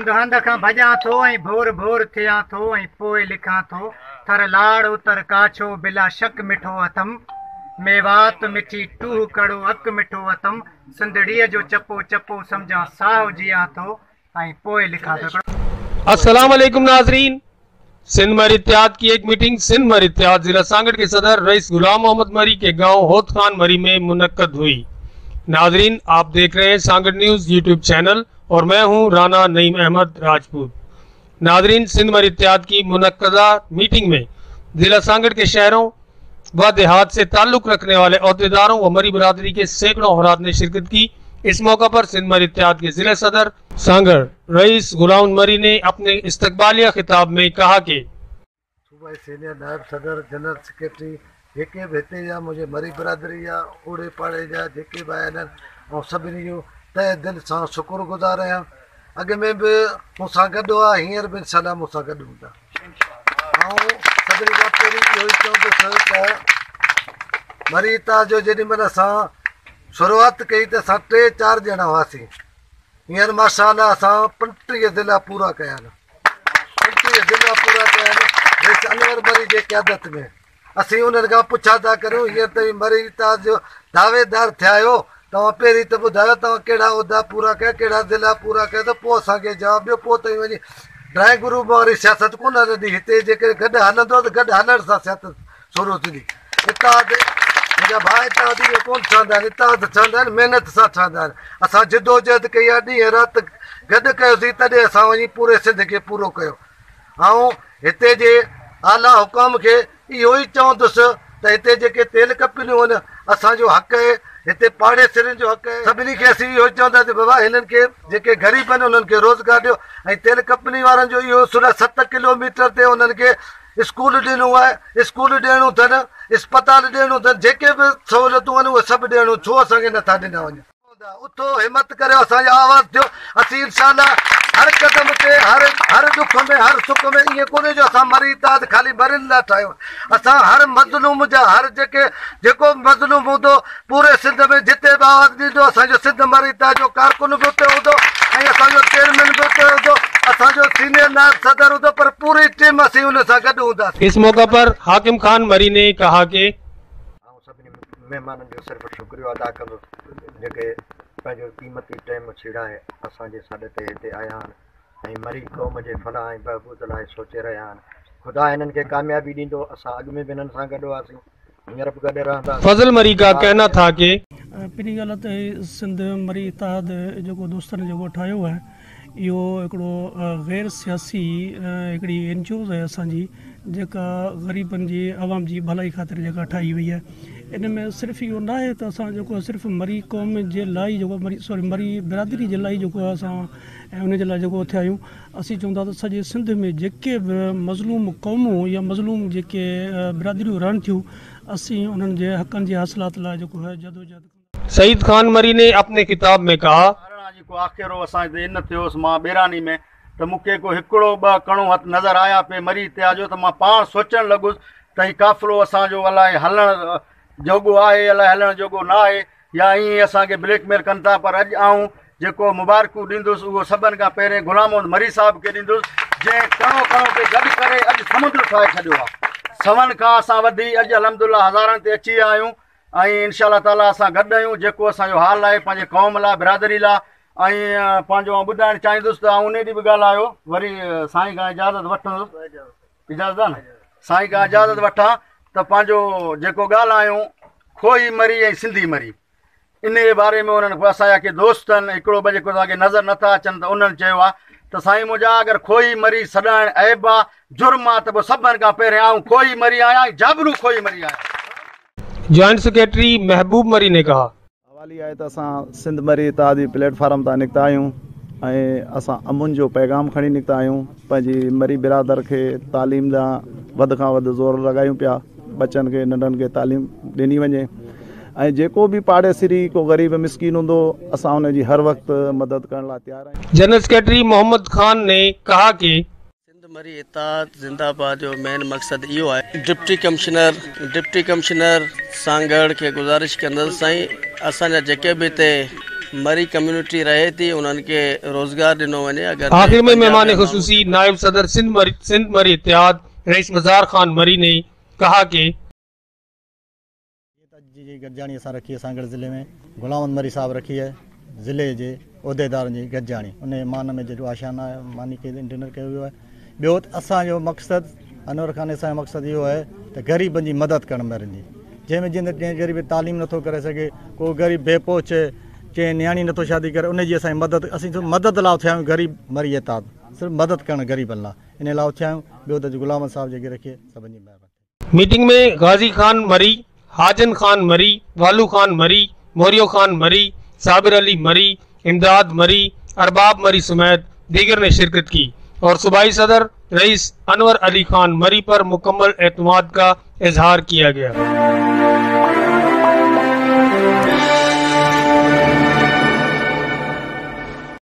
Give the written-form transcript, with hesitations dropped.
हंद हंद खां भॼां थो ऐं भोर भोर थियां थो ऐं पोइ लिखां थो थर लाड़ उतर काछो बिला शक मिठो अथम मेवात मिठी टूह कड़ो अक मिठो अथम सिंधड़ीअ जो चपो चपो सम्झां साहु जियां थो ऐं पोइ लिखां थो। अस्सलाम वालेकुम नाजरीन, सिंध मर इत्तेहाद की एक मीटिंग सिंध मर इत्तेहाद जिला सांगड़ के सदर रईस गुलाम मोहम्मद मरी के गांव होत खान मरी में मुनक्कद हुई। नाजरीन, आप देख रहे हैं सांगड़ न्यूज यूट्यूब चैनल और मैं हूं राना नईम अहमद राजपूत। नाजरीन, सिंध मर इत्तेहाद की मुनक्कदा मीटिंग में जिला सांगड़ के शहरों व देहात से ताल्लुक रखने वाले अहदेदारों व मरी बरादरी के सैकड़ों अफराद ने शिरकत की। इस मौका पर सिंध मर इत्तेहाद के जिला सदर सांगड़ रईस गुलाम मरी ने अपने इस्तकबालिया खिताब में कहा कि सूबाई सीनियर नायब सदर जनरल सेक्रेटरी जेके बि हिते जा मुंहिंजे मरी बरादरी जा ओड़े पाड़े जा जेके बि आहिनि ऐं सभिनी जो तहे दिलि सां शुक्रगुज़ार आहियां। अॻ में बि मूंसां गॾु आहे, हींअर बि सदा मूंसां गॾु हूंदा। ऐं सभिनी खां पहिरीं इहो ई चवंदुसि त मरी इत्तेहाद जो जेॾी महिल असां शुरूआत कई त असां 3-4 ॼणा हुआसीं। हींअर माशाअल्लाह असां 35 ज़िला पूरा कया आहिनि। 35 ज़िला पूरा कया आहिनि अनवर मरी जे क़यादत में। असीं उन्हनि खां पुछा था करियूं हींअर ताईं मरी इत्तेहाद जो दावेदार थिया आहियो, तव्हां पहिरीं त ॿुधायो तव्हां कहिड़ा उहिदा पूरा कया, कहिड़ा ज़िला पूरा कया, त पोइ असांखे जवाबु ॾियो। पोइ ताईं वञी ड्राइंग रूम वारी सियासत कोन हलंदी। हिते जेके गॾु हलंदो त गॾु हलण सां सियासत शुरू थींदी। इत्तेहाद मुंहिंजा भाउ इत्तेहादी कोन ठहंदा आहिनि, इत्तेहाद ठहंदा आहिनि महिनत सां ठहंदा आहिनि। असां जिदोजहद कई आहे, ॾींहं राति गॾु कयोसीं, तॾहिं असां वञी पूरे सिंध खे पूरो कयो। ऐं हिते जे आला हुकाम खे इहो ई चवंदुसि त हिते जेके तेल कंपनियूं आहिनि असांजो हक़ आहे, हिते पाड़ेसरनि जो हक़ आहे। सभिनी खे असीं इहो चवंदासीं बाबा हिननि खे जेके ग़रीब आहिनि उन्हनि खे रोज़गार ॾियो। ऐं तेल कंपनी वारनि जो इहो 7 किलोमीटर ते उन्हनि खे स्कूल ॾिनो आहे, स्कूल ॾियणो अथनि, अस्पताल ॾियणो अथनि, जेके बि सहूलियतूं आहिनि उहे सभु ॾियणो। छो असांखे नथा ॾिना वञनि? उथो हिमत करियो, असांजो आवाज़ु थियो। असीं इंशाअल्लाह हर क़दम ते हर दुख में हर सुख में ईअं कोन्हे जो असां मरी इत्तेहाद खाली मरीन लाइ ठाहियूं। असां हर मज़लूम जा जेको मज़लूम हूंदो पूरे सिंध में जिते बि आवाज़ु ॾींदो, असांजो सिंध मरी इत्तेहाद जो कारकुन बि उते हूंदो ऐं असांजो चेयरमैन बि उते हूंदो, असांजो सीनियर नायब सदर हूंदो, पर पूरी टीम असीं हुन सां गॾु हूंदासीं। इस मौका पर हाकिम खान मरी ने कहा कि सभिनी महिमाननि जो सिर्फ़ु शुक्रिया अदा कंदुसि जेके पंहिंजो क़ीमती टाइम छीड़ाए असांजे सॾ ते हिते आया आहिनि ऐं मरी क़ौम जे फलाह ऐं बहबूद लाइ सोचे रहिया आहिनि। ख़ुदा हिननि खे कामयाबी ॾींदो। असां अॻु में बि हिननि सां गॾु हुआसीं, हींअर बि गॾु रहंदा। फजल मरी का कहना था कि पहिरीं ॻाल्हि त सिंध मरी इत्तेहाद जेको दोस्तनि जेको ठाहियो आहे इहो हिकिड़ो गैर सियासी हिकिड़ी NGO आहे असांजी, जेका ग़रीबनि जी आवाम जी भलाई ख़ातिर जेका ठाही वई आहे। इन में सिर्फ़ु इहो न आहे त असां जेको सिर्फ़ु मरी क़ौम जे लाइ जेको मरी बिरादरी जे लाइ जेको असां ऐं उन जे लाइ जेको थिया आहियूं। असीं चवंदा त सॼे सिंध में जेके बि मज़लूम क़ौमूं या मज़लूम जेके बिरादरियूं रहनि थियूं, असीं उन्हनि जे हक़नि जे हासिलात लाइ जेको है जदोजहद। सईद खान मरी ने अपने किताब में कहा जेको आख़िरो असांजे इन थियोसि मां बेरानी में त मूंखे को हिकिड़ो 2 कणो हथु नज़र आया पे मरी इत्तेहाद जो, त मां पाण सोचणु लॻुसि त हीउ काफ़िलो असांजो अलाए हलणु जोॻो आहे अलाए हलणु जोॻो न आहे, या ईअं असांखे ब्लैकमेल कनि था। पर अॼु आऊं जेको मुबारकूं ॾींदुसि उहो सभिनि खां पहिरें गुलाम मोहम्मद मरी साहिब खे ॾींदुसि, जंहिं कणो कणो खे गॾु करे अॼु समुंड ठाहे छॾियो आहे। सवन खां असां वधी अॼु अलहमदुलिल्लाह हज़ारनि ते अची विया आहियूं ऐं इनशा ताला असां गॾु आहियूं। जेको असांजो हाल आहे पंहिंजे क़ौम लाइ, बिरादरी लाइ, ऐं पंहिंजो ॿुधाइणु चाहींदुसि त उन ॾींहुं बि ॻाल्हायो वरी साईं खां इजाज़त वठंदुसि, इजाज़त आहे न, साईं खां इजाज़त वठां त पंहिंजो जेको ॻाल्हायूं खोई मरी ऐं सिंधी मरी इन जे बारे में उन्हनि असांजा के दोस्तनि हिकिड़ो ॿ जेको तव्हांखे नज़र नथा अचनि त उन्हनि चयो आहे त साईं मुंहिंजा अगरि खोई मरी सॾाइण ऐब आहे, जुर्म आहे, त पोइ सभिनि खां पहिरियों आऊं खोई मरी आहियां, जाबरू खोई मरी आहियां। जॉइंट सेक्रेटरी महबूब मरी ने कहा हवाली आहे त असां सिंध मरी इत्तेहादी प्लेटफॉर्म तां निकिता आहियूं ऐं असां अमुन जो पैगाम खणी निकिता आहियूं। पंहिंजी मरी बिरादर खे तालीम जा वधि खां वधि ज़ोर लॻायूं पिया, बचनि खे नंढनि खे तालीम ॾिनी वञे ऐं जेको बि पाड़ेसरी को ग़रीब मिसकीन हूंदो असां उनजी हर वक़्तु मदद करण लाइ तयारु आहियूं। जनरल सेक्रेटरी मोहम्मद खान ने कहा कि सिंध मरी इत्तेहाद जिंदाबाद जो मेन मकसद इहो आहे। डिप्टी कमिश्नर सांगड़ खे गुज़ारिश कंदुसि साईं असांजा जेके बि हिते मरी कम्युनिटी रहे थी उन्हनि खे रोज़गार ॾिनो वञे। अगर आखिर में मेहमान खुसूसी नायब सदर सिंध मरी इत्तेहाद रईस मज़ार खान मरी ने कहा कि जी गॾिजाणी असां रखी है सांगड़ ज़िले में गुलाम मरी साहब रखी है ज़िले के उहदेदारनि जी गॾिजाणी उन मान में जो आशाना मानी के डिनर कयो वियो आहे। ॿियो असांजो मक़सदु अनवर खान असांजो मक़सदु इहो आहे त ग़रीबनि जी मदद करणु मरनि जी जंहिंमें जंहिं ग़रीब तालीम नथो करे सघे को ग़रीब बेपोच कंहिं नियाणी नथो शादी करे उनजी असांजी मदद असीं सिर्फ़ु मदद लाइ थिया आहियूं। ग़रीब मरी इत्तेहाद सिर्फ़ु मदद करणु ग़रीबनि लाइ इन लाइ थिया आहियूं। ॿियो त गुलाम साहब जेके रखिए सभिनी जी महिरबानी। मीटिंग में गाजी खान मरी, हाजन खान मरी, वालू खान मरी, मोरियो खान मरी, साबिर अली मरी, इमदाद मरी, अरबाब मरी समेत दीगर ने शिरकत की और सूबाई सदर रईस अनवर अली खान मरी पर मुकम्मल एतमाद का इजहार किया गया।